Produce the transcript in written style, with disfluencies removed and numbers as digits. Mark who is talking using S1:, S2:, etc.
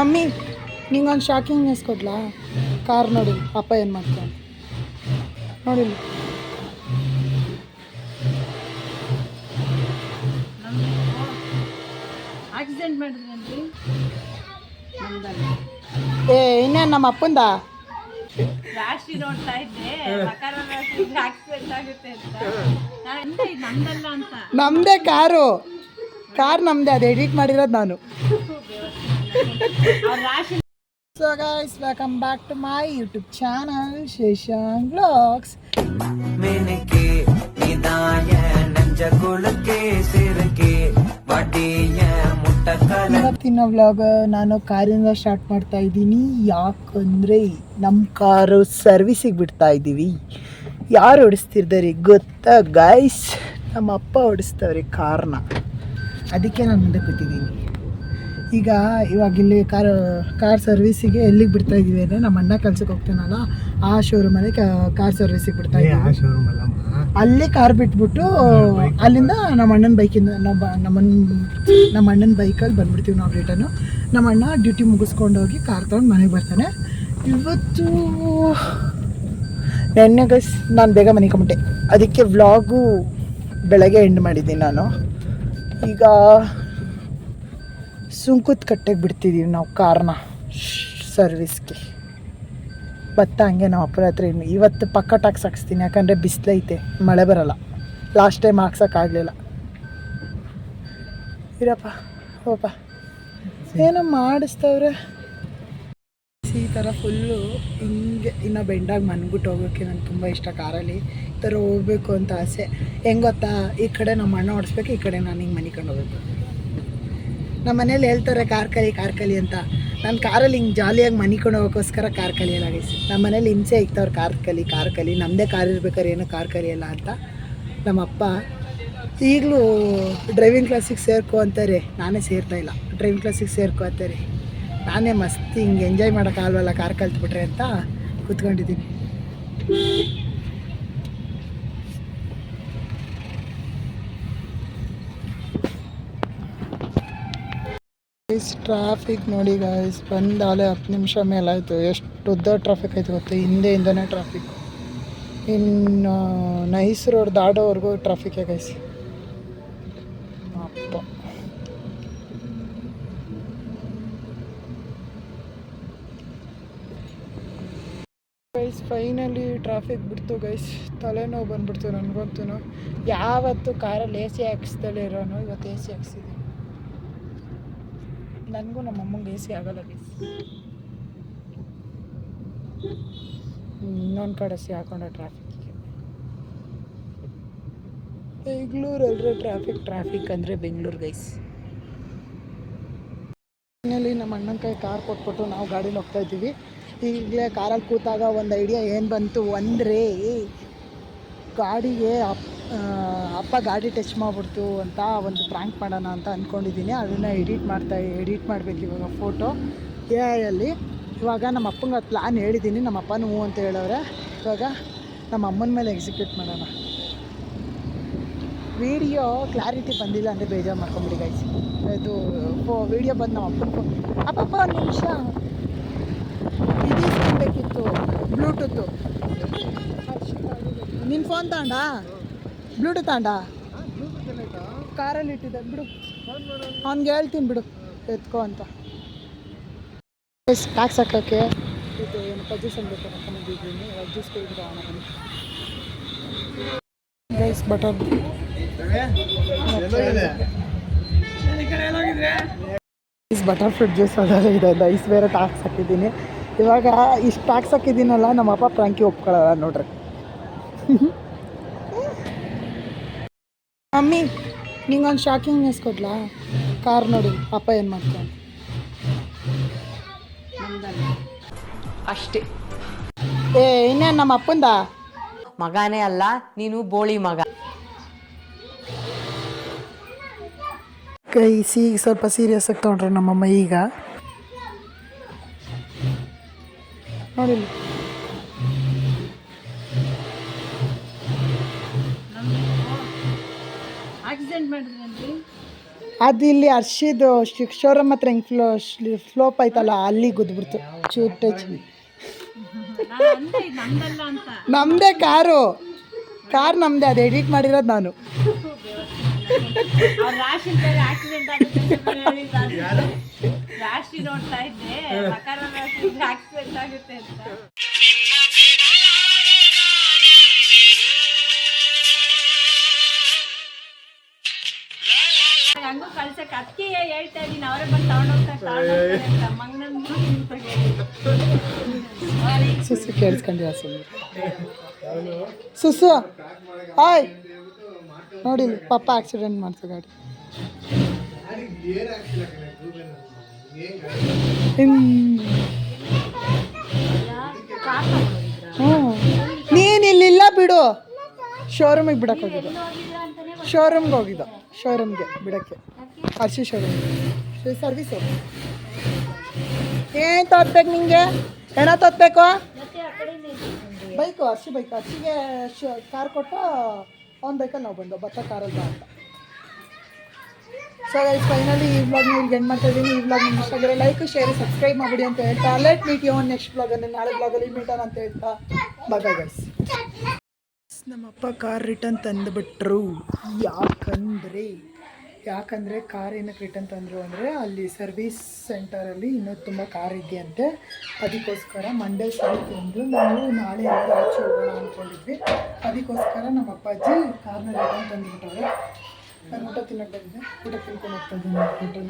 S1: Mummy ನಿಂಗೊಂದು shocking news ಕೊಡ್ಲಾ? Car ನೋಡಿ ಅಪ್ಪ ಏನು ಮಾಡ್ತಾನೆ ನೋಡಿಲ್ಲ.
S2: ಆಕ್ಸಿಡೆಂಟ್ ಮಾಡಿದ್ರೇನ್ರಿ?
S1: ಏ ಇನ್ನೇನು ನಮ್ಮ ಅಪ್ಪಂದ
S2: ರಾಶಿ ನೋಡ್ತಾ ಇದ್ದೆ ಆಕ್ಸಿಡೆಂಟ್ ಆಗುತ್ತೆ ಅಂತ. ನಾನು ನಮ್ದಲ್ಲ ಅಂತ.
S1: ನಮ್ಮದೇ ಕಾರ್ ನಮ್ಮದೇ, ಅದು ಎಡಿಟ್ ಮಾಡಿರೋದು ನಾನು.
S2: Rashi.
S1: So guys, welcome back to my YouTube channel Sheshang vlogs. ಇವತ್ತಿನ ವ್ಲಾಗ್ ನಾನು ಕಾರಿಂದ ಸ್ಟಾರ್ಟ್ ಮಾಡ್ತಾ ಇದ್ದೀನಿ. ಯಾಕಂದರೆ ನಮ್ಮ ಕಾರು ಸರ್ವಿಸಿಗೆ ಬಿಡ್ತಾ ಇದ್ದೀವಿ. ಯಾರು ಓಡಿಸ್ತಿರ್ತಾರೆ ಗೊತ್ತಾ ಗೈಸ್? ನಮ್ಮ ಅಪ್ಪ ಓಡಿಸ್ತವ್ರಿ ಕಾರ್ನ. ಅದಕ್ಕೆ ನಾನು ಮುಂದೆ ಕೂತಿದ್ದೀನಿ. ಇವಾಗ ಇಲ್ಲಿ ಕಾರ್ ಸರ್ವಿಸಿಗೆ ಎಲ್ಲಿಗೆ ಬಿಡ್ತಾ ಇದ್ದೀವಿ ಅಂದರೆ, ನಮ್ಮ ಅಣ್ಣ ಕೆಲ್ಸಕ್ಕೆ ಹೋಗ್ತಾನಲ್ಲ ಆ ಶೋರೂಮಲ್ಲಿ ಕಾರ್ ಸರ್ವಿಸಿಗೆ ಬಿಡ್ತಾ ಇದ್ದೀವಿ. ಅಲ್ಲಿ ಕಾರ್ ಬಿಟ್ಬಿಟ್ಟು ಅಲ್ಲಿಂದ ನಮ್ಮ ಅಣ್ಣನ ಬೈಕಿಂದ ನಮ್ಮ ಅಣ್ಣನ ಬೈಕಲ್ಲಿ ಬಂದ್ಬಿಡ್ತೀವಿ ನಾವು ರಿಟರ್ನು. ನಮ್ಮ ಅಣ್ಣ ಡ್ಯೂಟಿ ಮುಗಿಸ್ಕೊಂಡೋಗಿ ಕಾರ್ ತೊಗೊಂಡು ಮನೆಗೆ ಬರ್ತಾನೆ. ಇವತ್ತು ನೆನ್ನೆ ಗೈಸ್ ನಾನು ಬೇಗ ಮನೆಗೆ ಬಂದ್ಬಿಟ್ಟೆ, ಅದಕ್ಕೆ ವ್ಲಾಗು ಬೆಳಗ್ಗೆ ಎಂಡ್ ಮಾಡಿದ್ದೀನಿ ನಾನು. ಈಗ ಸುಂಕದ ಕಟ್ಟೆಗೆ ಬಿಡ್ತಿದ್ದೀವಿ ನಾವು ಕಾರ್ನ ಸರ್ವಿಸ್ಗೆ. ಹಂಗೆ ನಮ್ಮ ಅಪ್ಪನ ಹತ್ರ ಇವತ್ತು ಪಕ್ಕ ಟಾಕ್ಸ್ ಹಾಕ್ಸ್ತೀನಿ, ಯಾಕಂದರೆ ಬಿಸಿಲೈತೆ, ಮಳೆ ಬರೋಲ್ಲ. ಲಾಸ್ಟ್ ಟೈಮ್ ಹಾಕ್ಸೋಕ್ಕಾಗಲಿಲ್ಲ. ಇರಪ್ಪ ಹೋಪ ಏನೋ ಮಾಡಿಸ್ತವ್ರೆ ಈ ಥರ ಫುಲ್ಲು ಹಿಂಗೆ. ಇನ್ನು ಬೆಂಡಾಗಿ ಮನ್ಬಿಟ್ಟು ಹೋಗೋಕ್ಕೆ ನನಗೆ ತುಂಬ ಇಷ್ಟ ಕಾರಲ್ಲಿ. ಈ ಥರ ಹೋಗ್ಬೇಕು ಅಂತ ಆಸೆ. ಹೆಂಗೆ ಗೊತ್ತಾ, ಈ ಕಡೆ ನಮ್ಮ ಅಣ್ಣ ಓಡಿಸ್ಬೇಕು, ಈ ಕಡೆ ನಾನು ಹಿಂಗೆ ಮನಿಕೊಂಡು ಹೋಗ್ಬೇಕು. ನಮ್ಮ ಮನೇಲಿ ಹೇಳ್ತಾರೆ ಕಾರ್ ಕಲಿ ಅಂತ. ನಾನು ಕಾರಲ್ಲಿ ಹಿಂಗೆ ಜಾಲಿಯಾಗಿ ಮನಿಕೊಂಡು ಹೋಗೋಕ್ಕೋಸ್ಕರ ಕಾರ್ ಕಲಿಯಲ್ಲ ಗೈಸ್. ನಮ್ಮ ಮನೇಲಿ ಹಿಂಸೆ ಇಕ್ತವ್ರು ಕಾರ್ ಕಲಿ, ನಮ್ಮದೇ ಕಾರ್ ಇರ್ಬೇಕಾದ್ರೆ ಏನೋ ಕಾರ್ ಕಲಿಯಲ್ಲ ಅಂತ. ನಮ್ಮಪ್ಪ ಈಗಲೂ ಡ್ರೈವಿಂಗ್ ಕ್ಲಾಸಿಗೆ ಸೇರ್ಕೊ ಅಂತಾರೆ, ನಾನೇ ಸೇರ್ತಾ ಇಲ್ಲ. ಡ್ರೈವಿಂಗ್ ಕ್ಲಾಸಿಗೆ ಸೇರ್ಕೊ ಅಂತಾರೆ, ನಾನೇ ಮಸ್ತ್ ಹಿಂಗೆ ಎಂಜಾಯ್ ಮಾಡೋಕ್ಕಾಗಲ್ವಲ್ಲ ಕಾರ್ ಕಲ್ತ್ಬಿಟ್ರೆ ಅಂತ ಕೂತ್ಕೊಂಡಿದ್ದೀನಿ. ಟ್ರಾಫಿಕ್ ನೋಡಿ ಗಾಯ್ಸ್, ಬಂದಾಲೆ 10 ನಿಮಿಷ ಮೇಲಾಯಿತು. ಎಷ್ಟು ಉದ್ದ ಟ್ರಾಫಿಕ್ ಆಯಿತು ಗೊತ್ತಾ? ಹಿಂದೆಯಿಂದನೇ ಟ್ರಾಫಿಕ್. ಇನ್ನು ನೈಸ್ ರೋಡ್ ದಾಡೋವರೆಗೂ ಟ್ರಾಫಿಕ್ಕೇ ಗೈಸ್. ಅಪ್ಪ ಗೈಸ್, ಫೈನಲಿ ಟ್ರಾಫಿಕ್ ಬಿಡ್ತು ಗೈಸ್. ತಲೆನೋವು ಬಂದ್ಬಿಡ್ತು ನನಗಂತೂ. ಯಾವತ್ತು ಕಾರಲ್ಲಿ AC ಹಾಕ್ಸ್ದಲೇ ಇರೋನು, ಇವತ್ತು AC ಹಾಕ್ಸಿದ್ದೀನಿ. ನನಗೂ ನಮ್ಮ ಅಮ್ಮಂಗೆ AC ಆಗಲ್ಲ ಗೈಸ್. ಇನ್ನೊಂದು ಕಡೆ AC ಹಾಕೊಂಡ ಟ್ರಾಫಿಕ್ಗೆ. ಬೆಂಗಳೂರಲ್ಲೇ ಟ್ರಾಫಿಕ್ ಅಂದರೆ ಬೆಂಗಳೂರು ಗೈಸ್. ಫೈನಲಿ ನಮ್ಮ ಅಣ್ಣನ ಕೈ ಕಾರ್ ಕೊಟ್ಬಿಟ್ಟು ನಾವು ಗಾಡೀಲಿ ಹೋಗ್ತಾ ಇದ್ದೀವಿ. ಈಗಲೇ ಕಾರಲ್ಲಿ ಕೂತಾಗ ಒಂದು ಐಡಿಯಾ ಏನು ಬಂತು ಅಂದರೆ, ಗಾಡಿಗೆ ಅಪ್ಪ ಗಾಡಿ ಟಚ್ ಮಾಡಿಬಿಡ್ತು ಅಂತ ಒಂದು ಪ್ರ್ಯಾಂಕ್ ಮಾಡೋಣ ಅಂತ ಅಂದ್ಕೊಂಡಿದ್ದೀನಿ. ಅದನ್ನು ಎಡಿಟ್ ಮಾಡಬೇಕು ಇವಾಗ ಫೋಟೋ AI ಇವಾಗ ನಮ್ಮ ಅಪ್ಪಂಗೆ ಅದು ಪ್ಲ್ಯಾನ್ ಹೇಳಿದ್ದೀನಿ. ನಮ್ಮ ಅಪ್ಪನೂ ಹ್ಞೂ ಅಂತ ಹೇಳೋರೆ. ಇವಾಗ ನಮ್ಮ ಅಮ್ಮನ ಮೇಲೆ ಎಕ್ಸಿಕ್ಯೂಟ್ ಮಾಡೋಣ. ವಿಡಿಯೋ ಕ್ಲಾರಿಟಿ ಬಂದಿಲ್ಲ ಅಂದರೆ ಬೇಜಾರು ಮಾಡ್ಕೊಂಬಿಡಿ ಗೈಸ್. ಇದು ವಿಡಿಯೋ ಬಂದು ನಮ್ಮ ಅಪ್ಪಪ್ಪ ಒಂದು ನಿಮಿಷ ಇದಿಸ್ಕೊಬೇಕಿತ್ತು, ಬ್ಲೂಟೂತು. ನಿನ್ನ ಫೋನ್ ತಗೊಂಡ ಬ್ಲೂಟೂತ್ ತಗೊಂಡ ಕಾರಲ್ಲಿ ಇಟ್ಟಿದ್ದೆ ಬಿಡು. ಅವ್ನಿಗೆ ಹೇಳ್ತೀನಿ ಬಿಡು ಎತ್ಕೊ ಅಂತ. ಟ್ಯಾಕ್ಸ್ ಹಾಕೋಕ್ಕೆ ಇದು ಏನು ಪೊಸಿಷನ್ ಬೇಕು ಅನ್ಕೊಂಡಿದ್ದೀನಿ. ಜ್ಯೂಸ್ ಕುಡಿದು ಗೈಸ್ ಬಟರ್ ಫ್ರೂಟ್ ಜ್ಯೂಸ್ ಇದೆ. ಐಸ್ ಬೇರೆ ಟ್ಯಾಕ್ಸ್ ಹಾಕಿದ್ದೀನಿ. ಇವಾಗ ಇಷ್ಟು ಟ್ಯಾಕ್ಸ್ ಹಾಕಿದ್ದೀನಲ್ಲ, ನಮ್ಮ ಅಪ್ಪ ಫ್ರಾಂಕಿ ಒಪ್ಕೊಳ್ಳಲ್ಲ ನೋಡ್ರಿ. ಮಮ್ಮಿ ನಿಂಗೊಂದು ಶಾಕಿಂಗ್ ನ್ಯೂಸ್ ಕೊಡ್ಲಾ? ಕಾರ್ ನೋಡಿ ಅಪ್ಪ ಏನು ಮಾಡ್ತಾನೆ
S2: ಅಷ್ಟೇ.
S1: ಏ ಇನ್ನೇನು ನಮ್ಮ ಅಪ್ಪಂದ
S2: ಮಗನೇ ಅಲ್ಲ, ನೀನು ಬೋಳಿ ಮಗ.
S1: ಈಗ ಸ್ವಲ್ಪ ಸೀರಿಯಸ್ ಆಗಿ ತೊಗೊಂಡ್ರೆ ನಮ್ಮಮ್ಮ. ಈಗ ನೋಡಿಲ್ಲ,
S2: ಆಕ್ಸಿಡೆಂಟ್ ಮಾಡಿದ್ರೇನ್ರಿ?
S1: ಅದು ಇಲ್ಲಿ ಹರ್ಷಿದು ಶೋರೂಮ್ ಹತ್ರ ಹಿಂಗೆ ಸ್ಲೋಪ್ ಐತಲ್ಲ ಅಲ್ಲಿ ಗುದ್ಬಿಡ್ತು ಚೂರು ಟಚ್.
S2: ನಾನು ಅಂದೆ ಇದು ನಮ್ದಲ್ಲ ಅಂತ.
S1: ನಮ್ಮದೇ ಕಾರ್ ನಮ್ಮದೇ, ಅದು ಎಡಿಟ್ ಮಾಡಿರೋದು ನಾನು.
S2: ಅವ್ರ ರಾಶಿ ಬೇರೆ ಆಕ್ಸಿಡೆಂಟ್ ಆಗುತ್ತೆ ಅಂತ ಹೇಳಿದ್ರು. ರಾಶಿ ನೋಡ್ತಾ ಇದ್ದೆ, ಮಕರ ರಾಶಿ ಆಕ್ಸಿಡೆಂಟ್ ಆಗುತ್ತೆ ಅಂತ. ಹಂಗೂ ಕಳ್ಸಕ್ಕೆ ಅದಕ್ಕೆ ಹೇಳ್ತಾ ಇದ್ದೀನಿ, ಅವರೇ ಬಂದು ತಗೊಂಡೋಗ್ತಾರೆ ಅಂತ ಮಂಗನ
S1: ಸುಸು ಕೇಳಿಸ್ಕೊಂಡಿಲ್ಲ ಸುಮ್ಮನೆ. ಸುಸು ಹಾಯ್ ನೋಡಿ ಪಾಪ ಆಕ್ಸಿಡೆಂಟ್ ಮಾಡ್ತು ಗಾಡಿ. ಹ್ಞೂ ನೀನು ಇಲ್ಲಿಲ್ಲ ಬಿಡು, ಶೋರೂಮಿಗೆ ಬಿಡಕ್ಕೆ ಹೋಗಿದ್ದು. ಶೋರೂಮ್ಗೆ ಹೋಗಿದ್ದು, ಶೋರೂಮ್ಗೆ ಬಿಡೋಕ್ಕೆ, ಹರ್ಷಿ ಶೋರೂಮ್ ಸರ್ವಿಸು. ಏನು ತೋತ್ಬೇಕು ನಿಂಗೆ? ಏನೋ ತೋತ್ಬೇಕು? ಬೈಕು, ಹರ್ಷಿಗೆ ಕಾರ್ ಕೊಟ್ಟು ಅವ್ನ ಬೈಕಲ್ಲಿ ನಾವು ಬಂದು ಭತ್ತ ಕಾರಲ್ಲಿ ಬಾ ಅಂತ. ಸೊ ಗೈಸ್ ಫೈನಲಿ ಈ ವ್ಲಾಗ್ ನೀವು ಎಂಡ್ ಮಾಡ್ತಾ ಇದ್ದೀನಿ. ಈ ವ್ಲಾಗ್ ನಿಮ್ಗೆ ಇಷ್ಟ ಆಗಿರೋ ಲೈಕ್ ಶೇರ್ ಸಬ್ಸ್ಕ್ರೈಬ್ ಮಾಡಿಬಿಡಿ ಅಂತ ಹೇಳ್ತಾ let meet you on next ವ್ಲಾಗಲ್ಲಿ, ನಾಳೆ ವ್ಲಾಗಲ್ಲಿ ಮೀಟ್ ಅಂತ ಹೇಳ್ತಾ ಬಾಯ್ ಗೈಸ್. ನಮ್ಮಪ್ಪ ಕಾರ್ ರಿಟರ್ನ್ ತಂದುಬಿಟ್ರು. ಯಾಕಂದರೆ ಕಾರ್ ಏನಕ್ಕೆ ರಿಟರ್ನ್ ತಂದರು ಅಂದರೆ ಅಲ್ಲಿ ಸರ್ವಿಸ್ ಸೆಂಟರಲ್ಲಿ ಇನ್ನೂ ತುಂಬ ಕಾರ್ ಇದೆಯಂತೆ, ಅದಕ್ಕೋಸ್ಕರ ಮಂಡೇ ಸಾಯ್ತು ಅಂದರು. ನಾವು ನಾಳೆ ಎಲ್ಲ ಆಚೆ ಹೋಗೋಣ ಅಂದ್ಕೊಂಡಿದ್ವಿ, ಅದಕ್ಕೋಸ್ಕರ ನಮ್ಮ ಅಪ್ಪಾಜಿ ಕಾರ್ನ ರಿಟರ್ನ್ ತಂದುಬಿಟ್ಟವ್ರೆ. ನಾನು ಊಟ ತಿನ್ನೋಕೆ ಬಂದಿದ್ದೆ, ಊಟ ತಿನ್ಕೊಂಡು ಹೋಗ್ತಾ ಇದ್ದೀನಿ ಊಟನ.